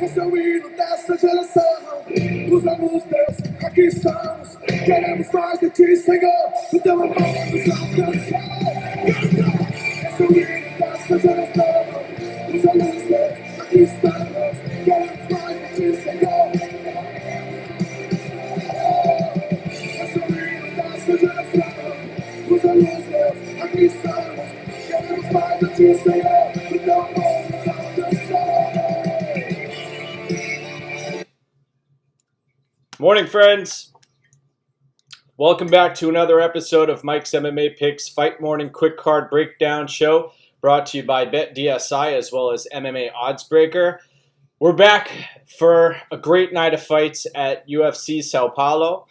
Essa vida dessa geração, os alunos Deus, aqui estamos. Queremos mais de ti, Senhor. O teu amor nos alcançou. Essa vida dessa geração, os alunos Deus, aqui estamos. Queremos mais de ti, Senhor. Essa vida dessa geração, os alunos Deus, aqui estamos. Queremos mais de ti, Senhor. O teu amor nos alcançou. Morning, friends. Welcome back to another episode of Mike's MMA Picks Fight Morning Quick Card Breakdown Show, brought to you by BetDSI as well as MMA Oddsbreaker. We're back for a great night of fights at UFC Sao Paulo.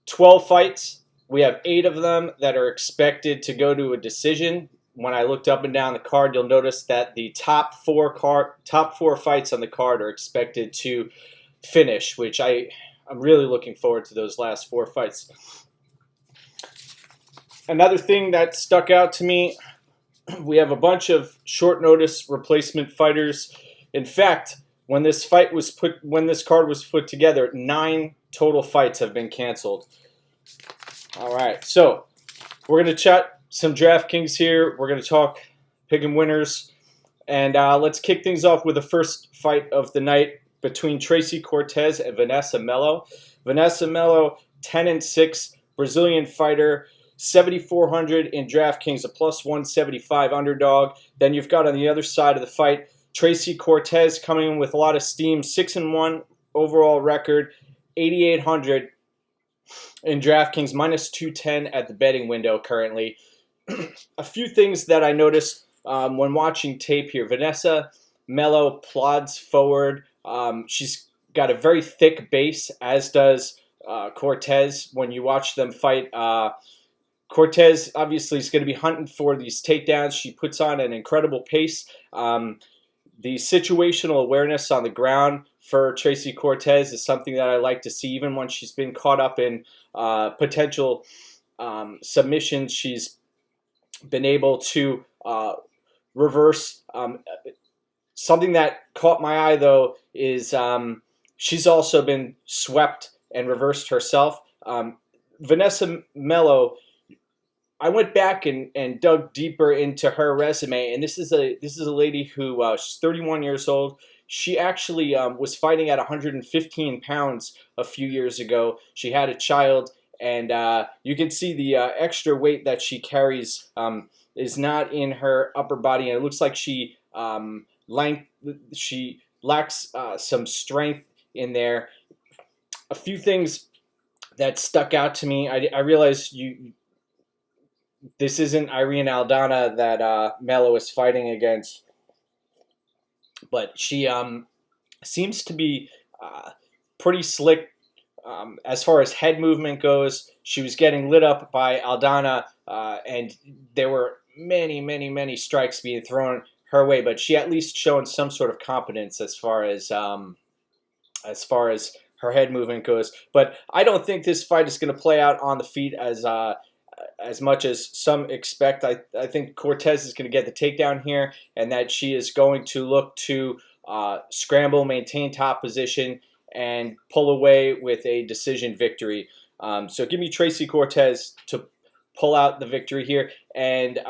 12 fights. We have 8 of them that are expected to go to a decision. When I looked up and down the card, you'll notice that the top four fights on the card are expected to finish, which I'm really looking forward to those last 4 fights. Another thing that stuck out to me, we have a bunch of short notice replacement fighters. In fact, when this card was put together, 9 total fights have been canceled. All right, so we're going to chat some DraftKings here. We're going to talk pick-em winners, and let's kick things off with the first fight of the night between Tracy Cortez and Vanessa Melo. Vanessa Melo, 10-6, Brazilian fighter, 7,400 in DraftKings, a plus 175 underdog. Then you've got on the other side of the fight, Tracy Cortez coming in with a lot of steam, 6-1 overall record, 8,800 in DraftKings, minus 210 at the betting window currently. A few things that I noticed when watching tape here. Vanessa Melo plods forward. She's got a very thick base, as does Cortez. When you watch them fight, Cortez obviously is going to be hunting for these takedowns. She puts on an incredible pace. The situational awareness on the ground for Tracy Cortez is something that I like to see. Even when she's been caught up in potential submissions, she's been able to reverse. Something that caught my eye, though, is she's also been swept and reversed herself. Vanessa Melo, I went back and dug deeper into her resume, and this is a lady who she's 31 years old. She actually was fighting at 115 pounds a few years ago. She had a child, and you can see the extra weight that she carries is not in her upper body, and it looks like she lacks some strength in there. A few things that stuck out to me. I realized this isn't Irene Aldana that Melo is fighting against, but she seems to be pretty slick as far as head movement goes. She was getting lit up by Aldana, and there were many strikes being thrown her way, but she at least shown some sort of competence as far as her head movement goes. But I don't think this fight is going to play out on the feet as much as some expect. I think Cortez is going to get the takedown here, and that she is going to look to scramble, maintain top position, and pull away with a decision victory. So give me Tracy Cortez to pull out the victory here. And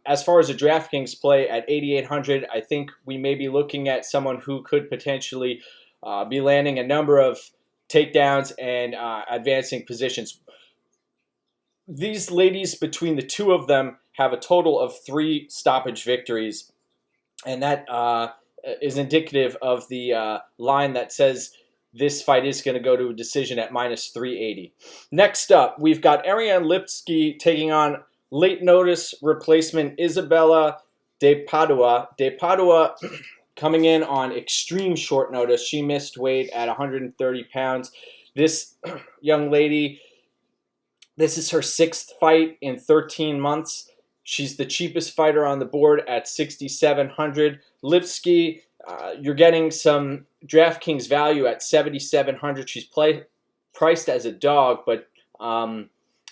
as far as a DraftKings play at 8,800, I think we may be looking at someone who could potentially be landing a number of takedowns and advancing positions. These ladies, between the two of them, have a total of 3 stoppage victories, and that is indicative of the line that says this fight is going to go to a decision at minus 380. Next up, we've got Ariane Lipski taking on late notice replacement Isabella de Padua. De Padua coming in on extreme short notice. She missed weight at 130 pounds. This young lady, this is her 6th fight in 13 months. She's the cheapest fighter on the board at 6,700. Lipski, you're getting some DraftKings value at 7,700. She's priced as a dog, but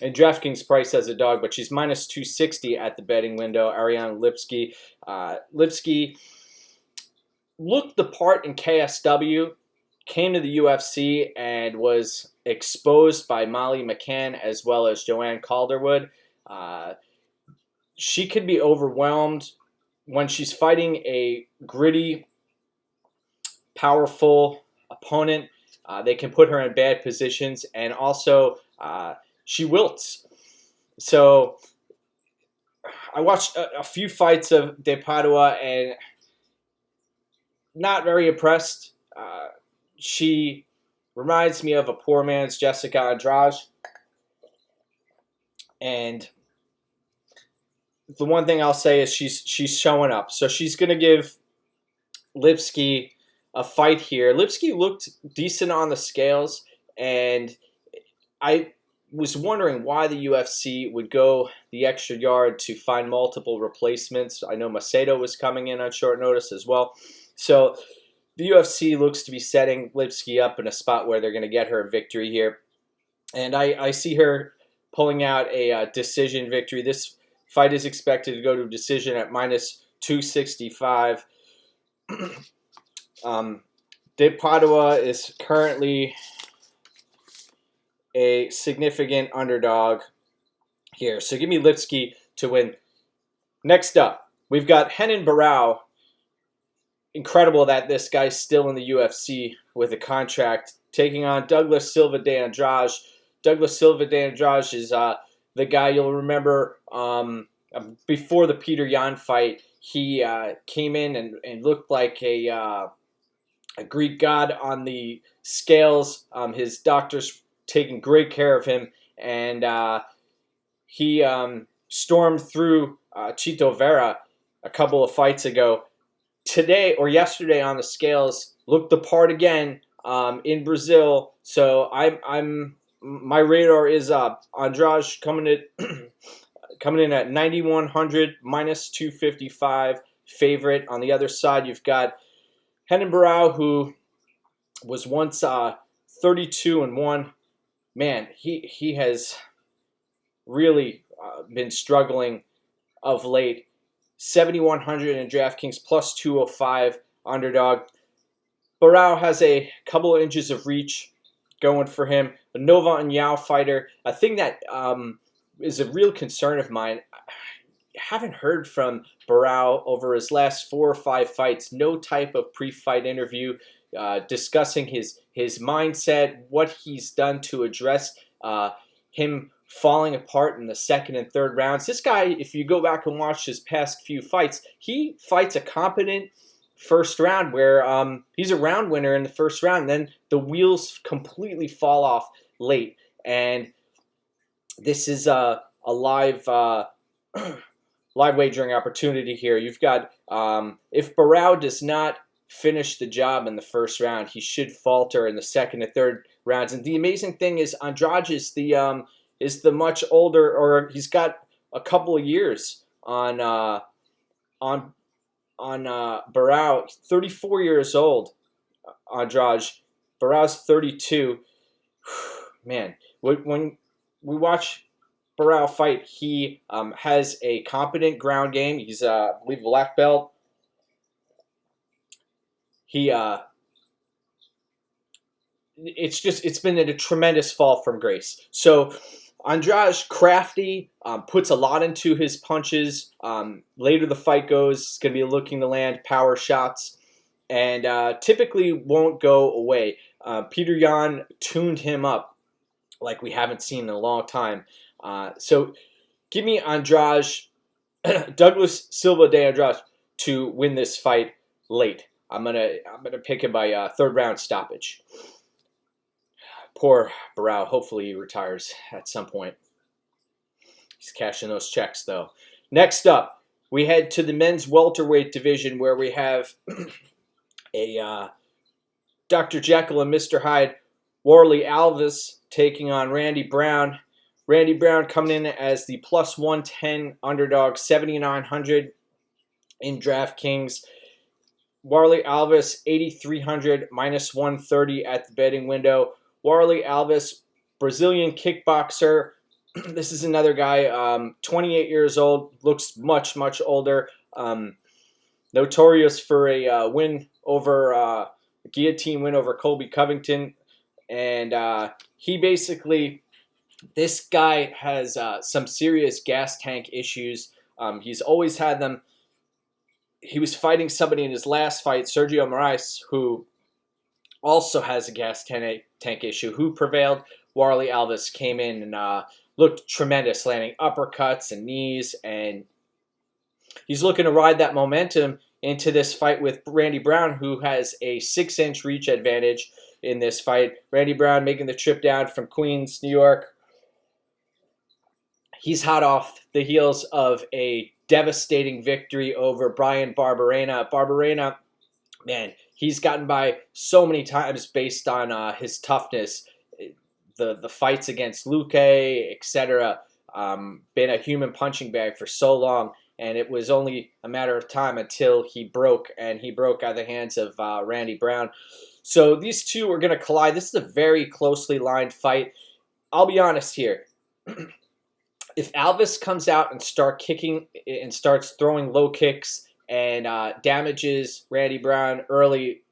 and DraftKings priced as a dog, but she's minus 260 at the betting window. Ariane Lipski. Lipski looked the part in KSW, came to the UFC, and was exposed by Molly McCann as well as Joanne Calderwood. She could be overwhelmed when she's fighting a gritty, powerful opponent. They can put her in bad positions, and also she wilts. So I watched a few fights of De Padua and not very impressed. She reminds me of a poor man's Jessica Andrade. And the one thing I'll say is she's showing up. So she's going to give Lipski a fight here. Lipski looked decent on the scales, and I was wondering why the UFC would go the extra yard to find multiple replacements. I know Macedo was coming in on short notice as well. So the UFC looks to be setting Lipski up in a spot where they're going to get her a victory here. And I see her pulling out a decision victory. This fight is expected to go to a decision at minus 265. De Padua is currently a significant underdog here. So give me Lipski to win. Next up, we've got Renan Barao. Incredible that this guy's still in the UFC with a contract, taking on Douglas Silva de Andrade. Douglas Silva de Andrade is the guy you'll remember before the Peter Yan fight. He came in and looked like a Greek god on the scales. His doctors taking great care of him, and he stormed through Chito Vera a couple of fights ago. Today or yesterday on the scales, looked the part again in Brazil. So my radar is up. Andrade coming in at 9,100 minus 255 favorite. On the other side, you've got Renan Barao, who was once 32-1. Man, he has really been struggling of late. 7,100 in DraftKings plus 205 underdog. Barao has a couple of inches of reach going for him. A Nova and Yao fighter. A thing that is a real concern of mine. I haven't heard from Barao over his last 4 or 5 fights. No type of pre-fight interview discussing his mindset, what he's done to address him falling apart in the second and third rounds. This guy, if you go back and watch his past few fights, he fights a competent first round where he's a round winner in the first round. Then the wheels completely fall off late. And this is a live live wagering opportunity here. You've got, if Barao does not finish the job in the first round, he should falter in the second and third rounds. And the amazing thing is Andrade is the much older, or he's got a couple of years on Barao. 34 years old, Andrade. Barao's 32. Man, when we watch Barao fight, he has a competent ground game. He's, I believe, a black belt. It's been a tremendous fall from grace. So Andrade, crafty, puts a lot into his punches. Later the fight goes, it's going to be looking to land power shots, and typically won't go away. Peter Yan tuned him up like we haven't seen in a long time. So give me Andrade, Douglas Silva de Andrade to win this fight late. I'm gonna pick him by third round stoppage. Poor Barao. Hopefully he retires at some point. He's cashing those checks, though. Next up, we head to the men's welterweight division, where we have a Dr. Jekyll and Mr. Hyde, Warlley-Alves taking on Randy Brown. Randy Brown coming in as the plus 110 underdog, 7,900 in DraftKings. Warlley-Alves, 8,300 minus 130 at the betting window. Warlley-Alves, Brazilian kickboxer. This is another guy, 28 years old, looks much, much older. Notorious for a win over guillotine win over Colby Covington, and he basically, this guy has some serious gas tank issues. He's always had them. He was fighting somebody in his last fight, Sergio Moraes, who also has a gas tank issue, who prevailed. Barao-Andrade came in and looked tremendous, landing uppercuts and knees, and he's looking to ride that momentum into this fight with Randy Brown, who has a 6-inch reach advantage in this fight. Randy Brown making the trip down from Queens, New York. He's hot off the heels of a devastating victory over Bryan Barberena. Barberena, man, he's gotten by so many times based on his toughness. The fights against Luque, etc. Been a human punching bag for so long, and it was only a matter of time until he broke, and he broke out of the hands of Randy Brown. So these two are going to collide. This is a very closely lined fight. I'll be honest here. If Alves comes out and starts throwing low kicks and damages Randy Brown early,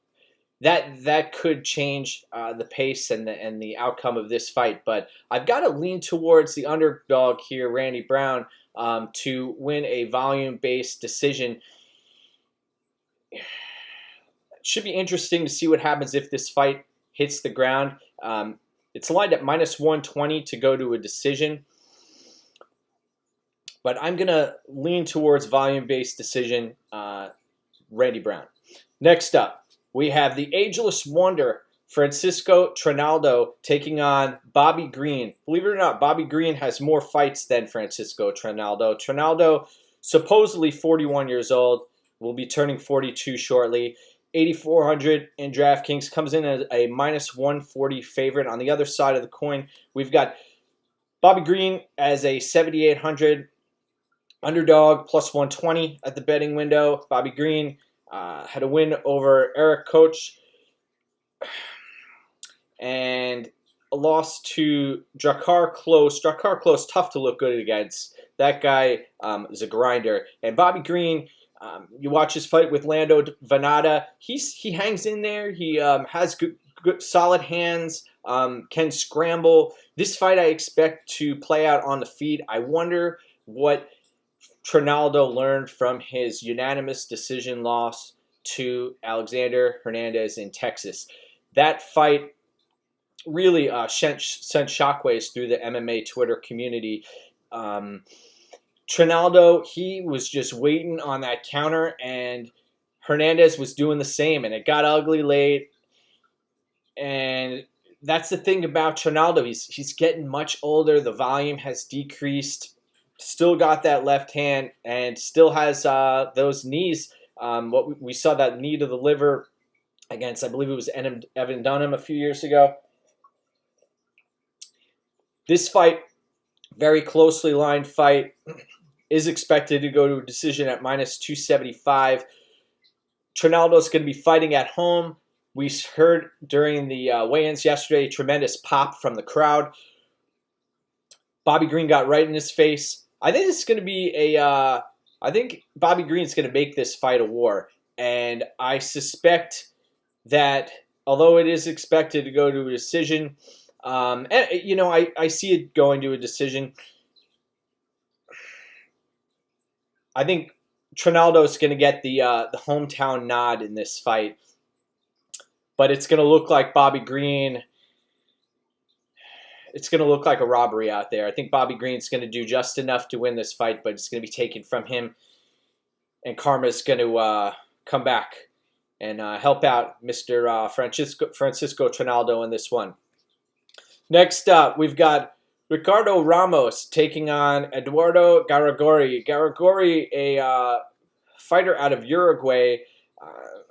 that could change the pace and the outcome of this fight. But I've got to lean towards the underdog here, Randy Brown, to win a volume-based decision. It should be interesting to see what happens if this fight hits the ground. It's lined at -120 to go to a decision. But I'm going to lean towards volume-based decision, Randy Brown. Next up, we have the ageless wonder, Francisco Trinaldo, taking on Bobby Green. Believe it or not, Bobby Green has more fights than Francisco Trinaldo. Trinaldo, supposedly 41 years old, will be turning 42 shortly. 8,400 in DraftKings, comes in as a -140 favorite. On the other side of the coin, we've got Bobby Green as a 7,800 underdog, +120 at the betting window. Bobby Green had a win over Eric Koch and a loss to Drakkar Klose. Drakkar Klose, tough to look good against. That guy is a grinder. And Bobby Green, you watch his fight with Lando Venata. He hangs in there. He has good, solid hands, can scramble. This fight I expect to play out on the feet. I wonder what Trinaldo learned from his unanimous decision loss to Alexander Hernandez in Texas. That fight really sent shockwaves through the MMA Twitter community. Trinaldo, he was just waiting on that counter, and Hernandez was doing the same, and it got ugly late. And that's the thing about Trinaldo. He's getting much older. The volume has decreased. Still got that left hand and still has those knees. What we saw, that knee to the liver against, I believe it was Evan Dunham a few years ago. This fight, very closely lined fight, is expected to go to a decision at -275. Trinaldo's going to be fighting at home. We heard during the weigh-ins yesterday, tremendous pop from the crowd. Bobby Green got right in his face. I think this is going to be I think Bobby Green's going to make this fight a war. And I suspect that although it is expected to go to a decision, I see it going to a decision. I think Trinaldo's going to get the hometown nod in this fight. But it's going to look like Bobby Green. It's going to look like a robbery out there. I think Bobby Green's going to do just enough to win this fight, but it's going to be taken from him. And Karma's going to come back and help out Mr. Francisco Trinaldo in this one. Next up, we've got Ricardo Ramos taking on Eduardo Garagorri. Garagorri, a fighter out of Uruguay.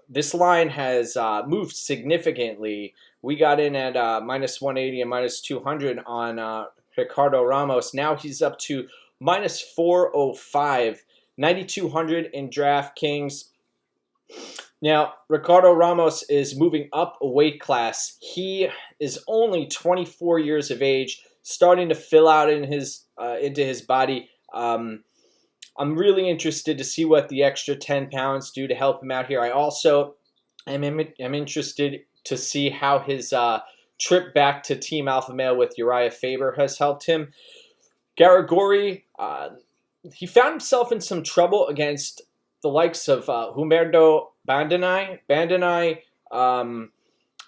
This line has moved significantly. We got in at -180 and -200 on Ricardo Ramos. Now he's up to -405, 9,200 in DraftKings. Now, Ricardo Ramos is moving up a weight class. He is only 24 years of age, starting to fill out in into his body. I'm really interested to see what the extra 10 pounds do to help him out here. I also I'm interested to see how his trip back to Team Alpha Male with Uriah Faber has helped him. Garagorri, he found himself in some trouble against the likes of Humberto Bandenay. Bandenay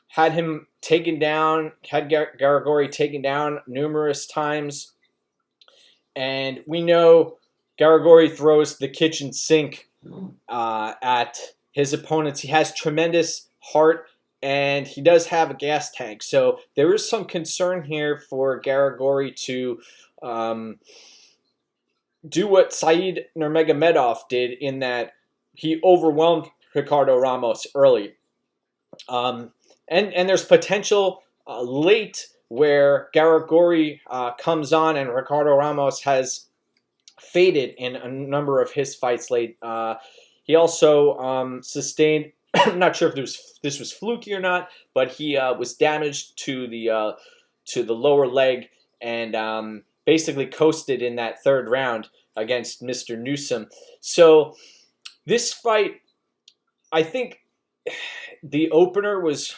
had him taken down, had Garagorri taken down numerous times. And we know Garagorri throws the kitchen sink at his opponents. He has tremendous heart, and he does have a gas tank. So there is some concern here for Garagorri to do what Said Nurmagomedov did, in that he overwhelmed Ricardo Ramos early. And there's potential late where Garagorri comes on and Ricardo Ramos has faded in a number of his fights late. He also sustained, I'm not sure if this was fluky or not, but he was damaged to the lower leg and basically coasted in that third round against Mr. Newsom. So this fight, I think the opener was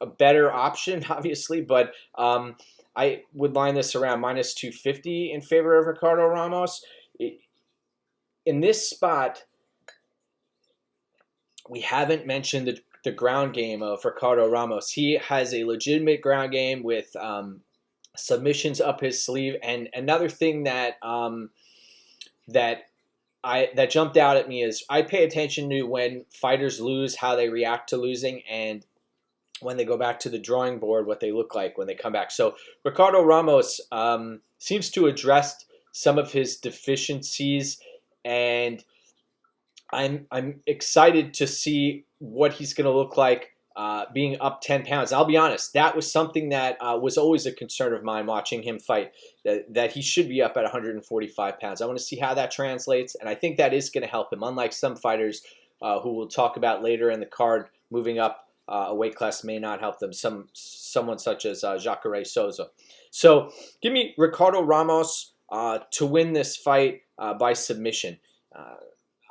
a better option, obviously, but I would line this around minus 250 in favor of Ricardo Ramos. In this spot, we haven't mentioned the ground game of Ricardo Ramos. He has a legitimate ground game with submissions up his sleeve. And another thing that that jumped out at me is I pay attention to when fighters lose, how they react to losing, and when they go back to the drawing board, what they look like when they come back. So Ricardo Ramos seems to address some of his deficiencies, and I'm excited to see what he's going to look like being up 10 pounds. I'll be honest, that was something that was always a concern of mine watching him fight, that he should be up at 145 pounds. I want to see how that translates, and I think that is going to help him, unlike some fighters who we'll talk about later in the card. Moving up a weight class may not help them, someone such as Jacare-Souza. So give me Ricardo Ramos to win this fight by submission.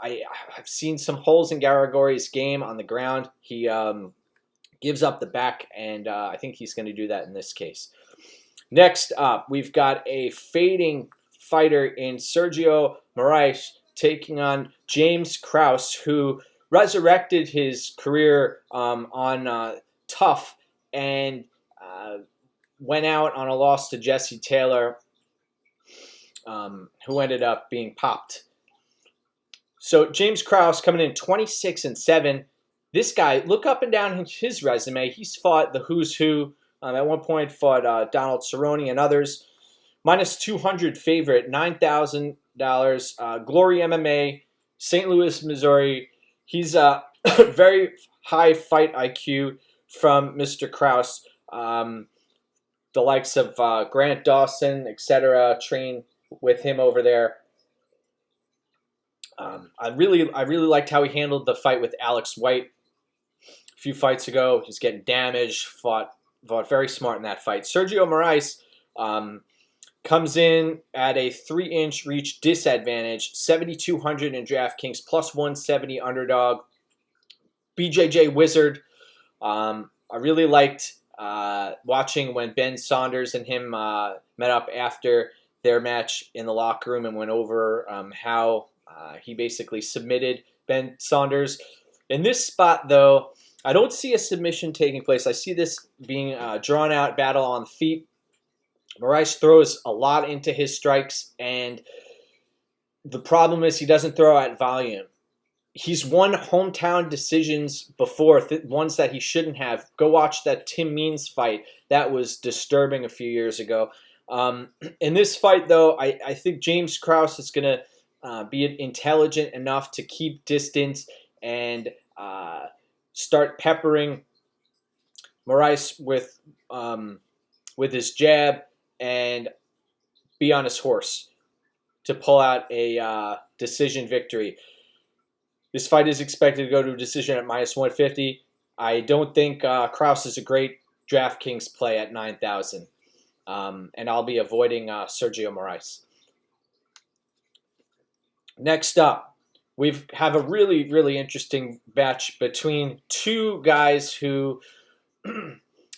I've seen some holes in Garagorri's game on the ground. He gives up the back, and I think he's going to do that in this case. Next up, we've got a fading fighter in Sergio Moraes taking on James Krause, who resurrected his career on Tough and went out on a loss to Jesse Taylor, who ended up being popped. So James Krause coming in 26-7. This guy, look up and down his resume. He's fought the who's who. At one point fought Donald Cerrone and others. Minus 200 favorite, $9,000. Glory MMA, St. Louis, Missouri. He's a very high fight IQ from Mr. Krause. The likes of Grant Dawson, etc., train with him over there. I really liked how he handled the fight with Alex White a few fights ago. He's getting damaged, fought very smart in that fight. Sergio Moraes comes in at a 3-inch reach disadvantage, 7,200 in DraftKings, plus 170 underdog. BJJ Wizard. I really liked watching when Ben Saunders and him met up after their match in the locker room and went over how he basically submitted Ben Saunders. In this spot, though, I don't see a submission taking place. I see this being a drawn-out battle on the feet. Moraes throws a lot into his strikes, and the problem is he doesn't throw at volume. He's won hometown decisions before, ones that he shouldn't have. Go watch that Tim Means fight. That was disturbing a few years ago. In this fight, though, I think James Krause is going to be intelligent enough to keep distance and start peppering Moraes with his jab and be on his horse to pull out a decision victory. This fight is expected to go to a decision at minus 150. I don't think Krause is a great DraftKings play at 9,000. And I'll be avoiding Sergio Moraes. Next up, we have a really, really interesting match between two guys who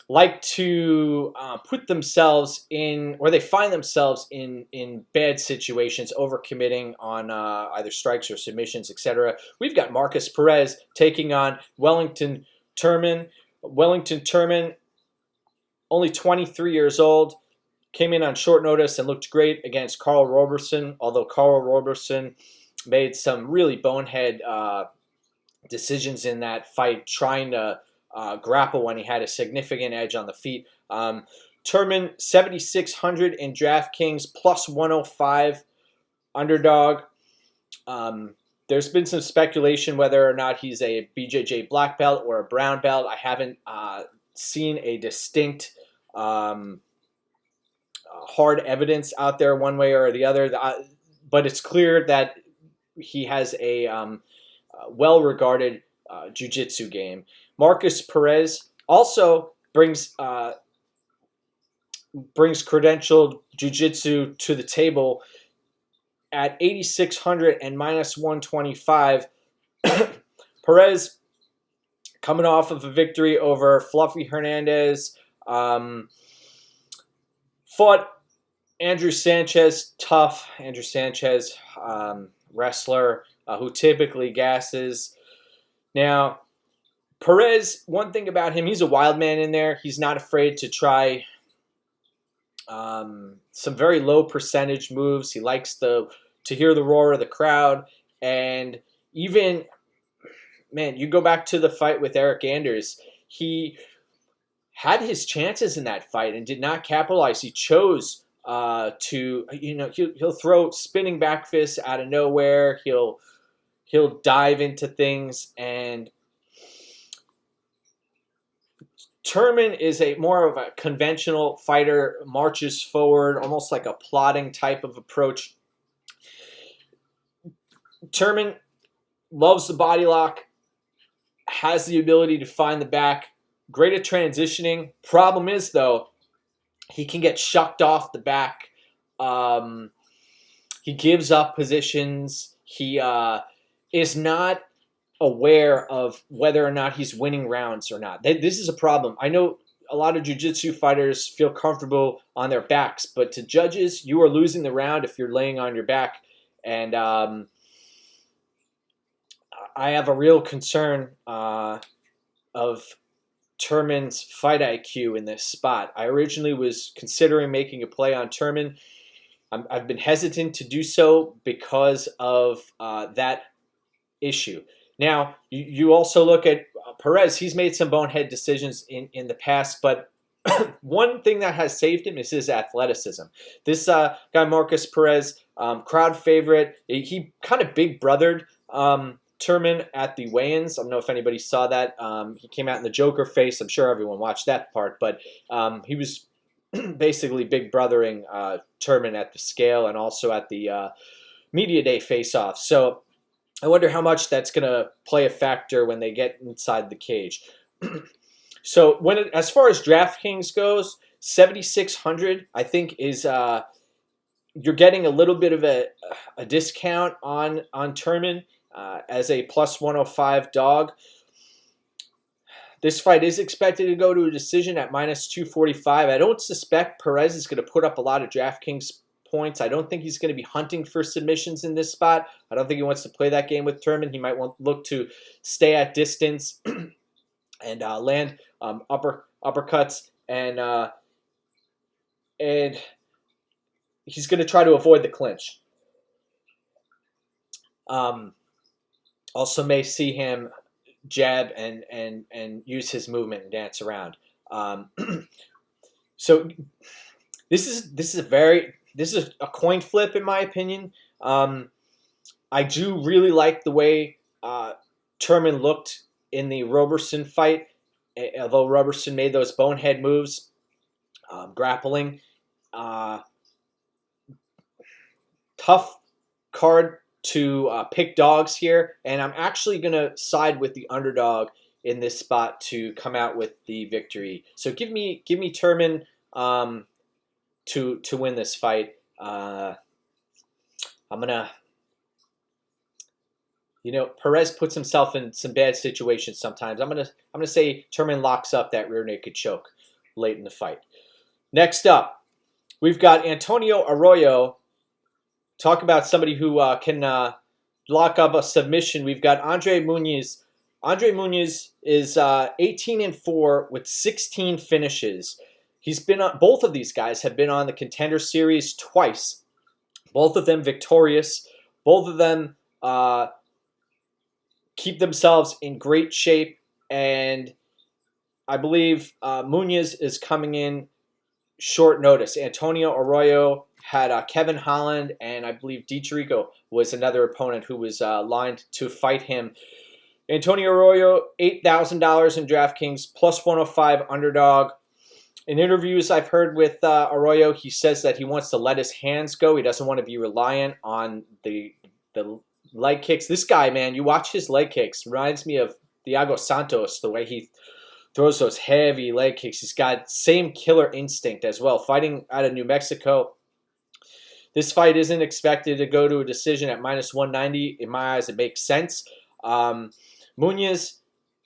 like to put themselves in, or they find themselves in bad situations, overcommitting on either strikes or submissions, etc. We've got Marcus Perez taking on Wellington-Turman. Wellington-Turman, only 23 years old, came in on short notice and looked great against Karl Roberson, although Karl Roberson made some really bonehead decisions in that fight, trying to grapple when he had a significant edge on the feet. Turman, 7,600 in DraftKings, plus 105 underdog. There's been some speculation whether or not he's a BJJ black belt or a brown belt. I haven't seen a distinct hard evidence out there one way or the other, but it's clear that he has a well-regarded jiu-jitsu game. Marcus Perez also brings credentialed jiu-jitsu to the table at 8,600 and minus 125. Perez coming off of a victory over Fluffy Hernandez, fought Andrew Sanchez, tough Andrew Sanchez, wrestler who typically gasses. Now, Perez, one thing about him, he's a wild man in there. He's not afraid to try some very low percentage moves. He likes to hear the roar of the crowd. And even, man, you go back to the fight with Eric Anders, he had his chances in that fight and did not capitalize. He chose to, he'll throw spinning back fists out of nowhere. He'll dive into things, and Turman is a more of a conventional fighter, marches forward, almost like a plodding type of approach. Turman loves the body lock, has the ability to find the back, great at transitioning. Problem is, though, he can get shucked off the back. He gives up positions. He is not aware of whether or not he's winning rounds or not. This is a problem. I know a lot of jiu-jitsu fighters feel comfortable on their backs, but to judges, you are losing the round if you're laying on your back. And I have a real concern of Turman's fight IQ in this spot. I originally was considering making a play on Turman. I've been hesitant to do so because of that issue. Now, you also look at Perez. He's made some bonehead decisions in the past, but one thing that has saved him is his athleticism. This guy, Marcus Perez, crowd favorite. He kind of big brothered Turman at the weigh-ins. I don't know if anybody saw that. He came out in the Joker face. I'm sure everyone watched that part, but he was basically big brothering Turman at the scale and also at the media day face-off. So I wonder how much that's going to play a factor when they get inside the cage. So as far as DraftKings goes, 7,600 I think is you're getting a little bit of a discount on Turman as a plus 105 dog. This fight is expected to go to a decision at minus 245. I don't suspect Perez is going to put up a lot of DraftKings points. I don't think he's going to be hunting for submissions in this spot. I don't think he wants to play that game with Turman. He might look to stay at distance and land uppercuts, and he's going to try to avoid the clinch. Also may see him jab and use his movement and dance around. So this is a coin flip in my opinion. I do really like the way Turman looked in the Roberson fight, although Roberson made those bonehead moves, grappling. Tough card to pick dogs here, and I'm actually going to side with the underdog in this spot to come out with the victory. So give me Turman to win this fight. I'm gonna Perez puts himself in some bad situations sometimes. I'm gonna say Turman locks up that rear naked choke late in the fight. Next up, we've got Antonio Arroyo. Talk about somebody who can lock up a submission. We've got Andre Muniz. Andre Muniz is 18-4 with 16 finishes. He's been on, both of these guys have been on the Contender Series twice. Both of them victorious. Both of them keep themselves in great shape. And I believe Muniz is coming in short notice. Antonio Arroyo had Kevin Holland, and I believe DiCirico was another opponent who was lined to fight him. Antonio Arroyo, $8,000 in DraftKings, plus 105 underdog. In interviews I've heard with Arroyo, he says that he wants to let his hands go. He doesn't want to be reliant on the leg kicks. This guy, man, you watch his leg kicks. Reminds me of Thiago Santos, the way he throws those heavy leg kicks. He's got same killer instinct as well. Fighting out of New Mexico. This fight isn't expected to go to a decision at minus 190. In my eyes, it makes sense. Muniz,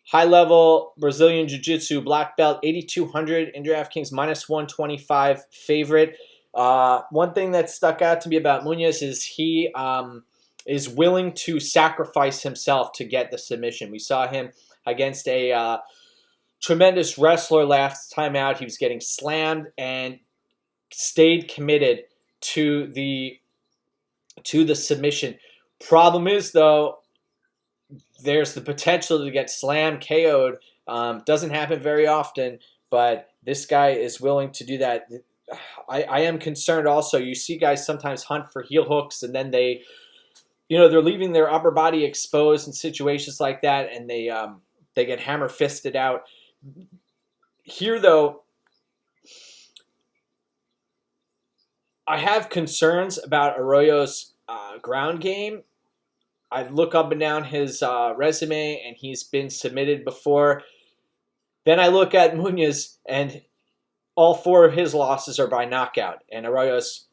high-level Brazilian Jiu-Jitsu black belt, 8,200 in DraftKings, minus 125 favorite. One thing that stuck out to me about Muniz is he is willing to sacrifice himself to get the submission. We saw him against a tremendous wrestler last time out. He was getting slammed and stayed committed to the submission. Problem is, though, there's the potential to get slammed, KO'd. Doesn't happen very often, but this guy is willing to do that. I am concerned also. You see guys sometimes hunt for heel hooks, and then they're leaving their upper body exposed in situations like that, and they get hammer fisted out. Here, though, I have concerns about Arroyo's ground game. I look up and down his resume, and he's been submitted before. Then I look at Muniz, and all 4 of his losses are by knockout. And Arroyo's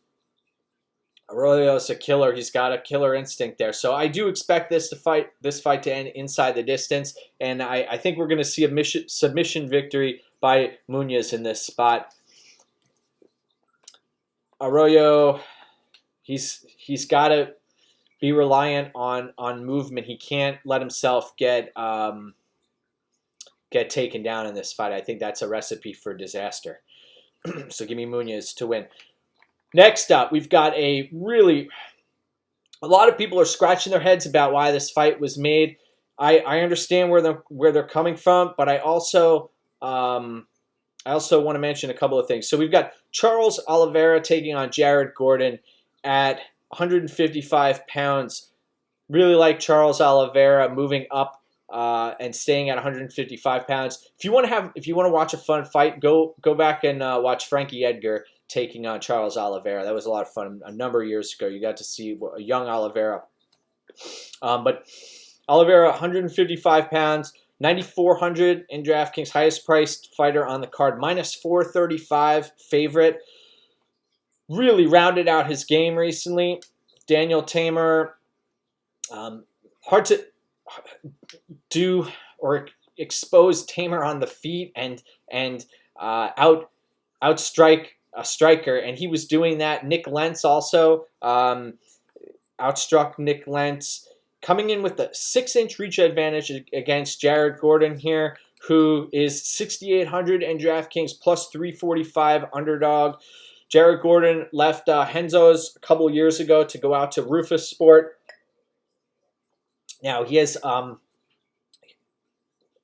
a killer. He's got a killer instinct there. So I do expect this fight to end inside the distance, and I think we're going to see a submission victory by Muniz in this spot. Arroyo, he's got to be reliant on movement. He can't let himself get taken down in this fight. I think that's a recipe for disaster. So give me Muniz to win. Next up, we've got a lot of people are scratching their heads about why this fight was made. I understand where they're coming from, but I also want to mention a couple of things. So we've got Charles Oliveira taking on Jared Gordon at 155 pounds. Really like Charles Oliveira moving up and staying at 155 pounds. If you want to watch a fun fight, go back and watch Frankie Edgar taking on Charles Oliveira. That was a lot of fun a number of years ago. You got to see a young Oliveira. But Oliveira, 155 pounds, 9,400 in DraftKings, highest priced fighter on the card, minus 435 favorite. Really rounded out his game recently. Daniel Tamer, hard to do or expose Tamer on the feet and outstrike a striker, and he was doing that. Nick Lentz also outstruck Nick Lentz, coming in with the 6-inch reach advantage against Jared Gordon here, who is 6,800 in DraftKings, plus 345 underdog. Jared Gordon left Henzo's a couple years ago to go out to Rufus Sport. Now he has a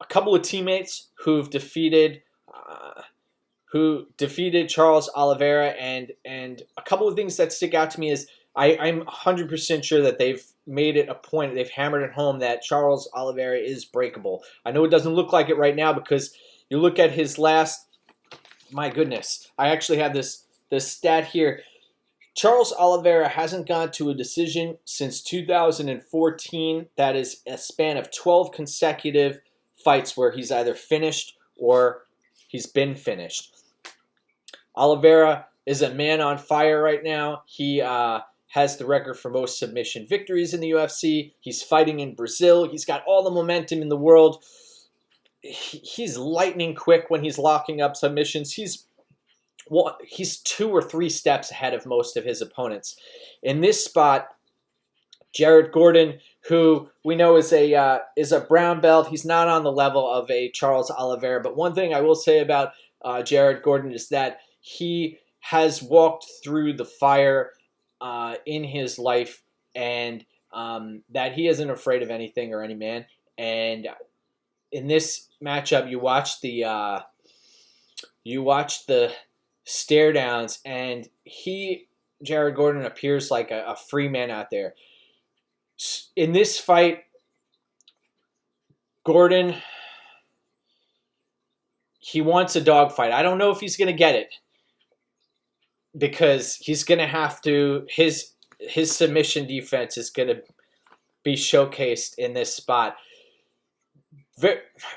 couple of teammates who've defeated Charles Oliveira, and a couple of things that stick out to me is I'm 100% sure that they've made it a point, they've hammered it home that Charles Oliveira is breakable. I know it doesn't look like it right now because you look at his last, my goodness, I actually have this stat here. Charles Oliveira hasn't gone to a decision since 2014. That is a span of 12 consecutive fights where he's either finished or he's been finished. Oliveira is a man on fire right now. He has the record for most submission victories in the UFC. He's fighting in Brazil. He's got all the momentum in the world. He's lightning quick when he's locking up submissions. He's 2 or 3 steps ahead of most of his opponents. In this spot, Jared Gordon, who we know is a brown belt, he's not on the level of a Charles Oliveira. But one thing I will say about Jared Gordon is that he has walked through the fire in his life, and that he isn't afraid of anything or any man. And in this matchup, you watch the stare downs, and Jared Gordon appears like a free man out there. In this fight, Gordon, he wants a dogfight. I don't know if he's going to get it, because he's going to have to, his submission defense is going to be showcased in this spot.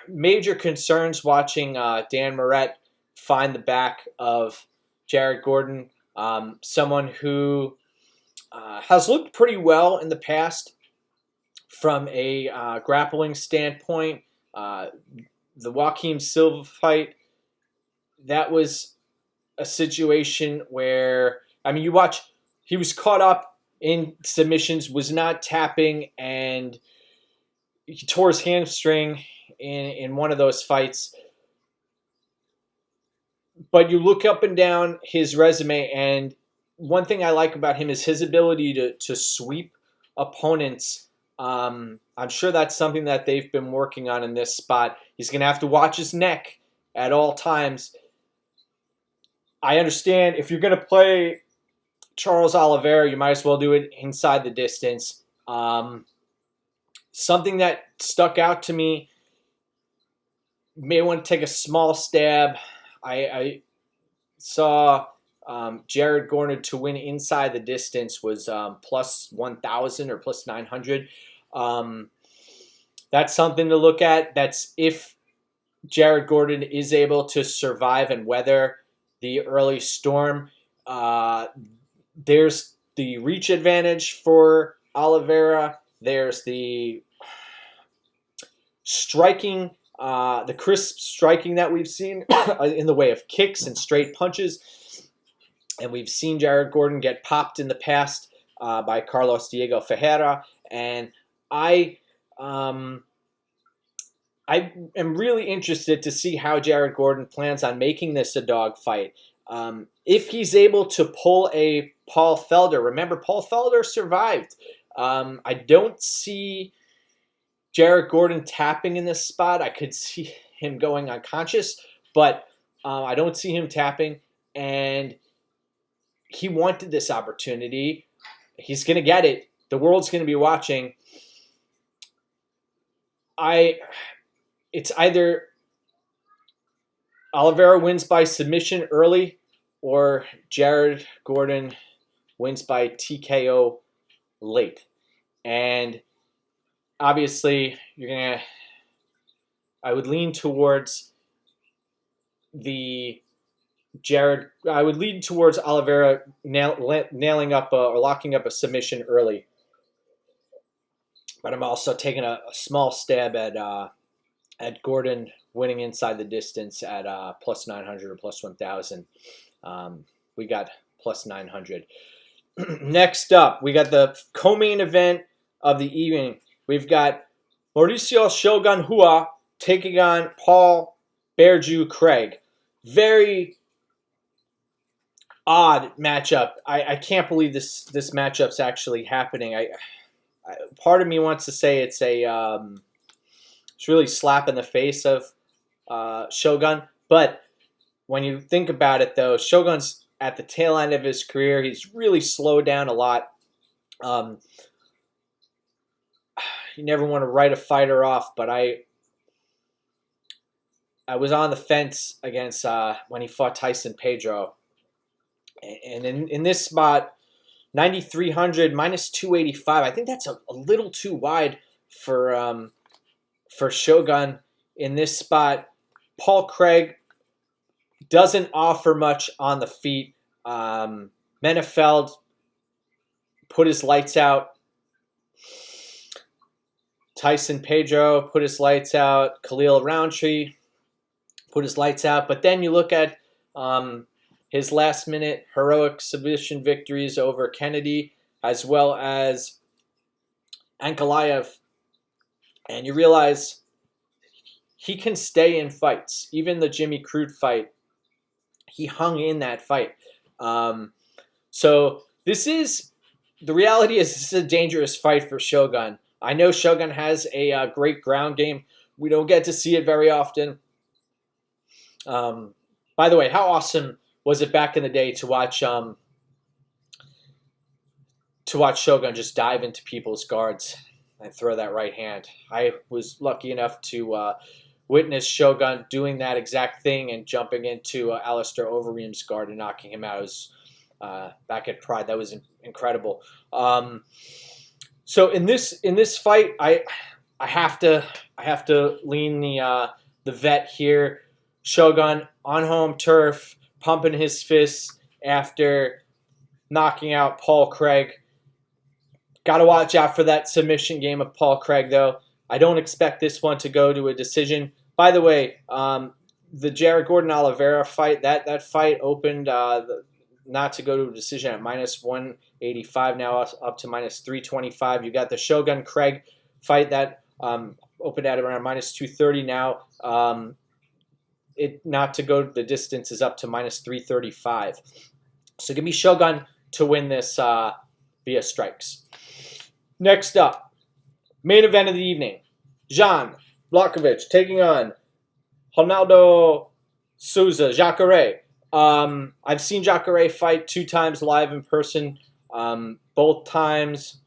Major concerns watching Dan Moret find the back of Jared Gordon, someone who has looked pretty well in the past from a grappling standpoint. The Joaquim Silva fight, that was a situation where, I mean, you watch, he was caught up in submissions, was not tapping, and he tore his hamstring in one of those fights. But you look up and down his resume, and one thing I like about him is his ability to sweep opponents. I'm sure that's something that they've been working on in this spot. He's going to have to watch his neck at all times. I understand if you're going to play Charles Oliveira, you might as well do it inside the distance. Something that stuck out to me, may want to take a small stab. I saw Jared Gordon to win inside the distance was plus 1,000 or plus 900. That's something to look at. That's if Jared Gordon is able to survive and weather the early storm. There's the reach advantage for Oliveira. There's the striking, the crisp striking that we've seen in the way of kicks and straight punches. And we've seen Jared Gordon get popped in the past by Carlos Diego Ferreira. And I am really interested to see how Jared Gordon plans on making this a dog fight. If he's able to pull a Paul Felder, remember Paul Felder survived. I don't see Jared Gordon tapping in this spot. I could see him going unconscious, but I don't see him tapping. And he wanted this opportunity. He's going to get it. The world's going to be watching. It's either Oliveira wins by submission early or Jared Gordon wins by TKO late. And obviously, I would lean towards Oliveira nailing up or locking up a submission early. But I'm also taking a small stab at Gordon winning inside the distance at plus 900 or plus 1,000. We got plus 900. Next up, we got the co-main event of the evening. We've got Mauricio Shogun Rua taking on Paul Rua-Craig. Very odd matchup. I can't believe this matchup's actually happening. Part of me wants to say it's really slap in the face of Shogun. But when you think about it, though, Shogun's at the tail end of his career. He's really slowed down a lot. You never want to write a fighter off, but I was on the fence against when he fought Tyson Pedro. And in this spot, 9,300 minus 285. I think that's a little too wide for Shogun in this spot. Paul Craig doesn't offer much on the feet. Menefeld put his lights out. Tyson Pedro put his lights out. Khalil Roundtree put his lights out. But then you look at his last-minute heroic submission victories over Kennedy as well as Ankalaev, and you realize he can stay in fights. Even the Jimmy Crute fight, he hung in that fight. So the reality is this is a dangerous fight for Shogun. I know Shogun has a great ground game. We don't get to see it very often. By the way, how awesome was it back in the day to watch Shogun just dive into people's guards and throw that right hand? I was lucky enough to witness Shogun doing that exact thing and jumping into Alistair Overeem's guard and knocking him out. It was back at Pride. That was incredible. So in this fight, I have to lean the vet here. Shogun on home turf, pumping his fists after knocking out Paul Craig. Got to watch out for that submission game of Paul Craig, though. I don't expect this one to go to a decision. By the way, the Garagorri Oliveira fight, that fight opened not to go to a decision at minus 185, now up to minus 325. You got the Shogun Craig fight that opened at around minus 230 now. It not to go the distance is up to minus 335. So give me Shogun to win this via strikes. Next up, main event of the evening. Jan Blachowicz taking on Trinaldo-Souza, Jacare. I've seen Jacare fight 2 times live in person. Both times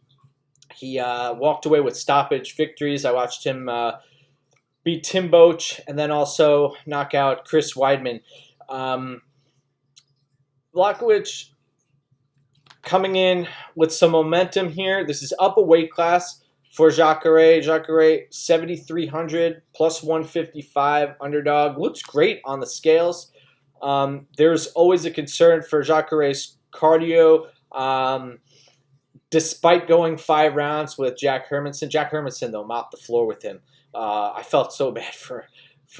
he walked away with stoppage victories. I watched him beat Tim Boach and then also knock out Chris Weidman. Blachowicz coming in with some momentum here. This is up a weight class for Jacare. Jacare 7,300 plus 155 underdog. Looks great on the scales. There's always a concern for Jacare's cardio. Despite going 5 rounds with Jack Hermanson. Jack Hermanson, though, mopped the floor with him. I felt so bad for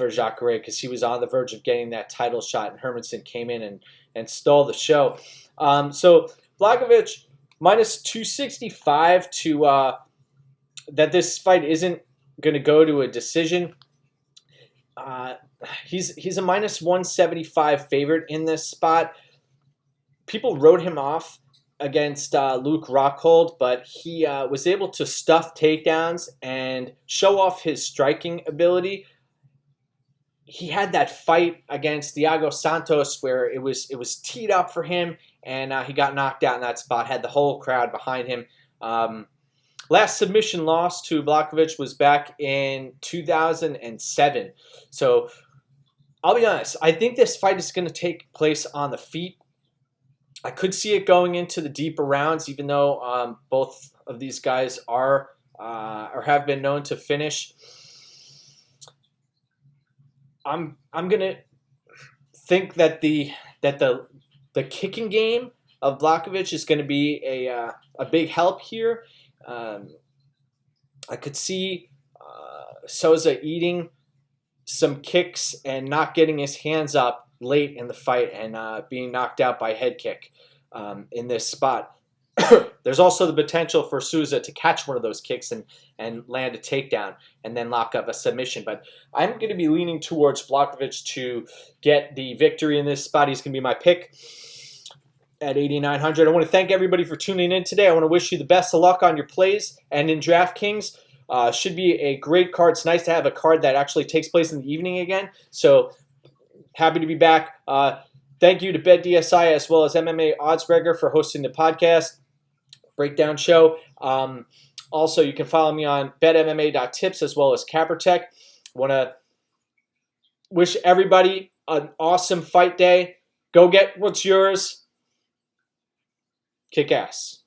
Jacare because he was on the verge of getting that title shot, and Hermanson came in and stole the show. So Blachowicz minus 265 to that this fight isn't going to go to a decision. He's a minus 175 favorite in this spot. People wrote him off against Luke Rockhold, but he was able to stuff takedowns and show off his striking ability. He had that fight against Thiago Santos where it was teed up for him, and he got knocked out in that spot, had the whole crowd behind him. Last submission loss to Blachowicz was back in 2007. So I'll be honest, I think this fight is going to take place on the feet. I could see it going into the deeper rounds, even though both of these guys are or have been known to finish. I'm gonna think that the kicking game of Blachowicz is going to be a big help here. I could see Souza eating some kicks and not getting his hands up late in the fight and being knocked out by head kick in this spot. There's also the potential for Souza to catch one of those kicks and land a takedown and then lock up a submission. But I'm going to be leaning towards Blachowicz to get the victory in this spot. He's going to be my pick at 8,900. I want to thank everybody for tuning in today. I want to wish you the best of luck on your plays and in DraftKings. Should be a great card. It's nice to have a card that actually takes place in the evening again. So happy to be back. Thank you to BetDSI as well as MMA Oddsbreaker for hosting the podcast breakdown show. Also, you can follow me on betmma.tips as well as CapperTech. Want to wish everybody an awesome fight day. Go get what's yours. Kick ass.